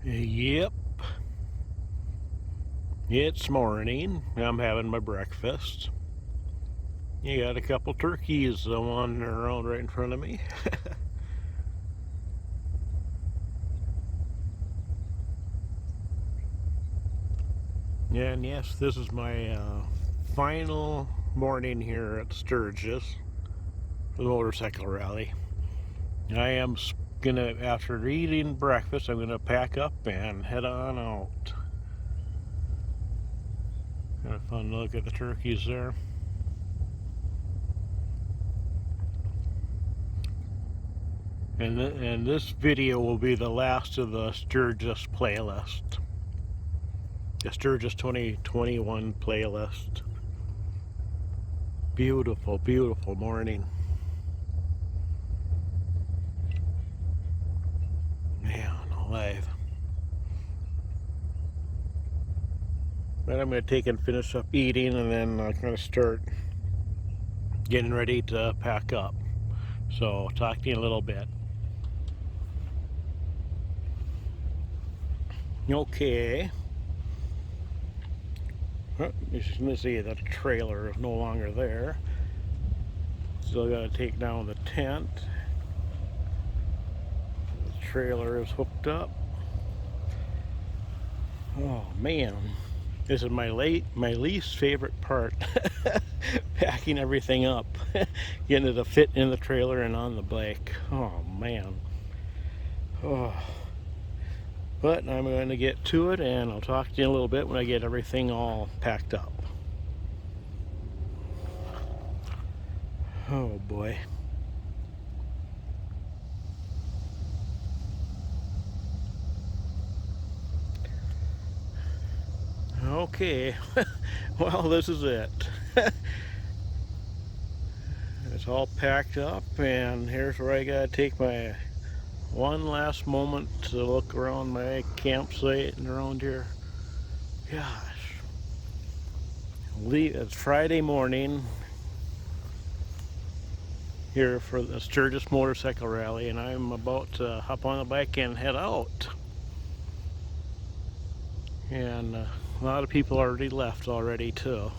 Yep, it's morning. I'm having my breakfast. You got a couple turkeys wandering around right in front of me. And yes, this is my final morning here at Sturgis for the motorcycle rally. I am gonna, after eating breakfast, I'm gonna pack up and head on out. Kind of fun to look at the turkeys there. And this video will be the last of the Sturgis playlist. The Sturgis 2021 playlist. Beautiful, beautiful morning. Man alive. But I'm going to take and finish up eating, and then I'm going to start getting ready to pack up. So, talk to you in a little bit. Okay. Well, you can see that trailer is no longer there. Still got to take down the tent. The trailer is hooked up. Oh man, this is my least favorite part. Packing everything up, getting it to fit in the trailer and on the bike. Oh man. Oh. But I'm going to get to it, and I'll talk to you in a little bit when I get everything all packed up. Oh boy. Okay, well, this is it. It's all packed up, and here's where I gotta take my one last moment to look around my campsite and around here. Gosh, it's Friday morning here for the Sturgis motorcycle rally, and I'm about to hop on the bike and head out. And a lot of people already left already too,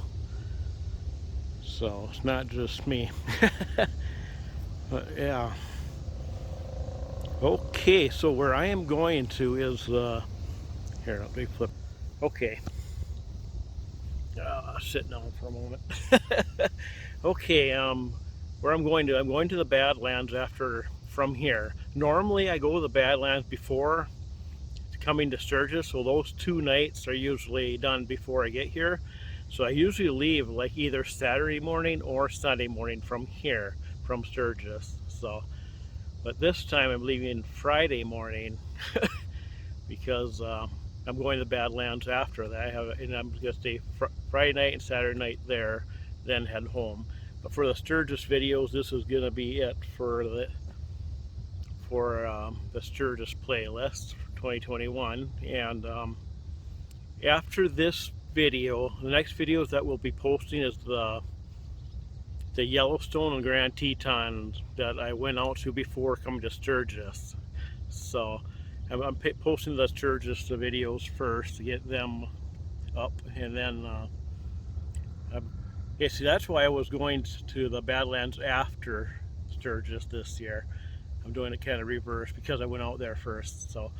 so it's not just me. But yeah, okay, so where I am going to is here, let me flip. Okay, sit down for a moment. Okay, where I'm going to the Badlands after from here. Normally I go to the Badlands before coming to Sturgis, so those 2 nights are usually done before I get here. So I usually leave like either Saturday morning or Sunday morning from here, from Sturgis. So, but this time I'm leaving Friday morning because I'm going to the Badlands after that. And I'm going to stay Friday night and Saturday night there, then head home. But for the Sturgis videos, this is going to be it for the Sturgis playlist for 2021. And after this video, the next videos that we'll be posting is the Yellowstone and Grand Tetons that I went out to before coming to Sturgis. So I'm posting the Sturgis videos first to get them up, and then yeah, see, that's why I was going to the Badlands after Sturgis this year. I'm doing it kind of reverse because I went out there first. So,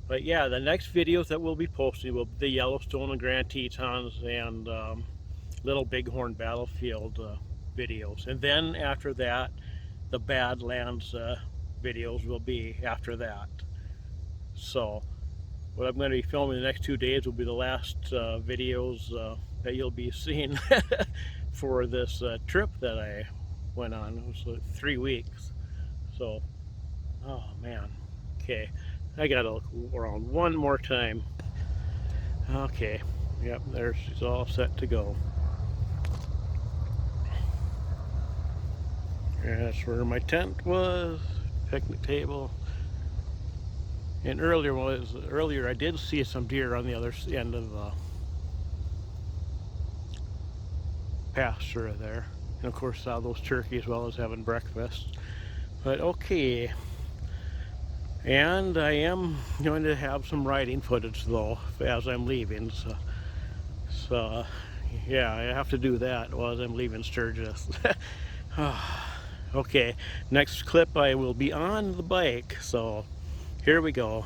but yeah, the next videos that we'll be posting will be the Yellowstone and Grand Tetons and Little Bighorn Battlefield videos. And then after that, the Badlands videos will be after that. So what I'm going to be filming the next 2 days will be the last videos that you'll be seeing for this trip that I went on. It was like 3 weeks. So, oh man. Okay, I gotta look around one more time. Okay, yep, there she's all set to go. And that's where my tent was, picnic table. And earlier I did see some deer on the other end of the pasture there. And of course saw those turkeys while I was having breakfast. But okay, And I am going to have some riding footage though as I'm leaving. So yeah, I have to do that while I'm leaving Sturgis. Okay, next clip I will be on the bike. So here we go.